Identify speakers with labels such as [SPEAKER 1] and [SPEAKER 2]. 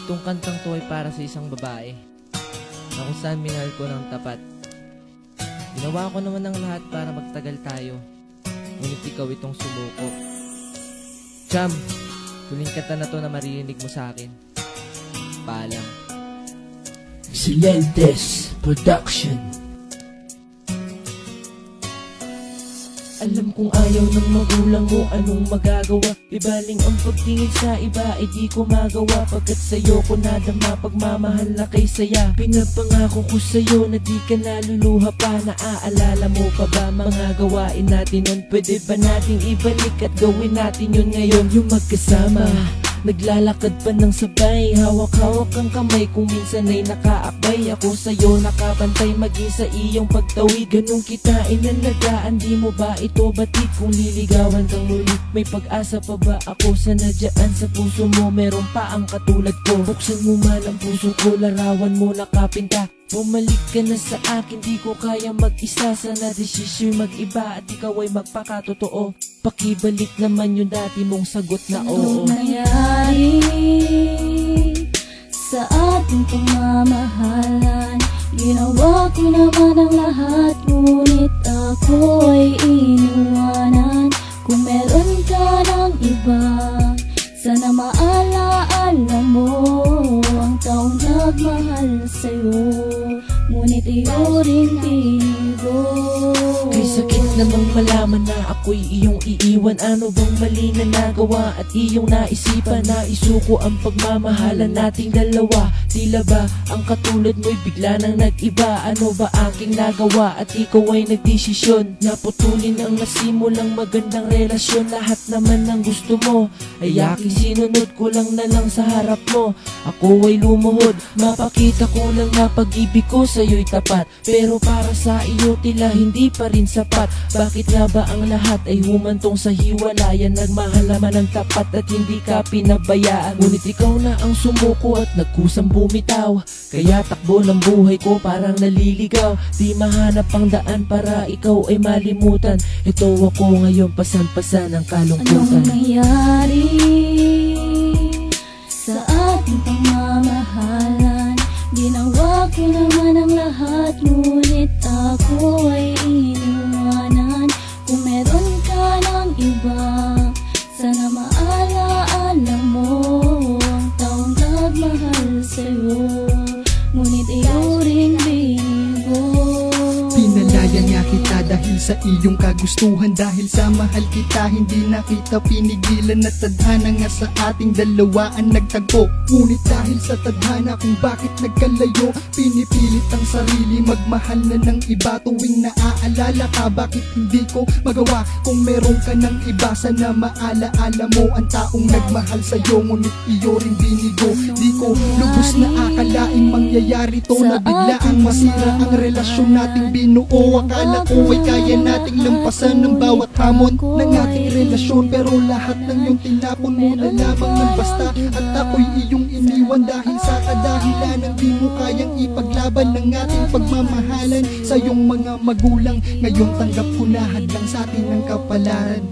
[SPEAKER 1] Itong kantang to ay para sa isang babae na kung saan minahal ko ng tapat. Ginawa ko naman ang lahat para magtagal tayo, ngunit ikaw itong sumuko. Cham, huling kanta na to na maririnig mo sa akin. Paalam.
[SPEAKER 2] Silentes Production. Alam kong ayaw ng magulang mo, anong magagawa? Ibaling ang pagtingin sa iba ay di ko magawa, pagkat sa'yo ko nadama pagmamahal na kay saya. Pinapangako ko sa'yo na di ka naluluha pa. Naaalala mo pa ba mga gawain natin nun? Pwede ba nating ibalik at gawin natin yun ngayon? Yung magkasama, naglalakad pa ng sabay, hawak-hawak ang kamay, kung minsan ay nakaakbay. Ako sa'yo nakabantay, maging sa iyong pagtawid. Ganun kita inalagaan, di mo ba ito batid? Kung liligawan kang muli, may pag-asa pa ba ako? Sana dyan sa puso mo, meron pa ang katulad ko. Buksan mo man ang puso ko, larawan mo nakapinta. Bumalik ka na sa akin, di ko kaya mag-isa. Sana desisyon mag-iba at ikaw ay magpakatotoo. Pakibalik naman yung dati mong sagot na oo.
[SPEAKER 3] Anong nangyari sa ating pagmamahalan? Ginawa ko naman ang lahat, ngunit ako ay iniwanan. Kung meron ka ng iba, sana maalaala mo ang taong nagmahal sa'yo, ngunit iyo rin binigo.
[SPEAKER 2] Kay sakit namang malaman na ako'y iyong iiwan. Ano bang mali na nagawa at iyong naisipan na isuko ang pagmamahalan nating dalawa? Tila ba ang katulad mo'y bigla nang nag-iba? Ano ba aking nagawa at ikaw ay nagdesisyon na putulin ang nasimulang magandang relasyon? Lahat naman ng gusto mo ay aking sinunod, ko lang na lang sa harap mo. Ako ay lumuhod, mapakita ko lang na pag-ibig ko sa'yo'y tapat. Pero para sa iyo tila hindi pa rin sapat. Bakit nga ba ang lahat ay humantong sa hiwalayan? Nagmahal naman ng tapat at hindi ka pinabayaan, ngunit ikaw na ang sumuko at nagkusang bumitaw. Kaya takbo ng buhay ko parang naliligaw, di mahanap ang daan para ikaw ay malimutan. Ito ako ngayon, pasan-pasan ang kalungkutan.
[SPEAKER 3] Anong nangyari sa ating pagmamahalan? Ginawa ko naman ang lahat, ngunit ako ay iniwanan. Kung meron ka ng iba, sana maalaala mo ang taong nagmahal sa'yo, ngunit iyo rin binigo.
[SPEAKER 4] Pinalaya nga kita dahil sa iyong kagustuhan, dahil sa mahal kita hindi na kita pinigilan. At tadhana nga sa ating dalawa ang nagtagpo, ngunit dahil sa tadhana kung bakit nagkalayo, pinipilit ang sarili magmahal na ng iba. Tuwing naaalala ka, bakit hindi ko magawa? Kung meron ka ng iba, sana maalaala mo ang taong nagmahal sa'yo, ngunit iyo rin binigo. Di ko lubos na akalaing mangyayari to, na bigla ang masira ang relasyon nating binuo. Akala ko ay kaya nating lampasan ng bawat hamon ng ating relasyon, pero lahat ng iyong tinapon mo na lamang ng basta. At ako'y iyong iniwan dahil sa kadahilan ng di mo kayang ipaglaban ng ating pagmamahalan sa iyong mga magulang. Ngayon tanggap ko na hadlang sa atin ng kapalaran.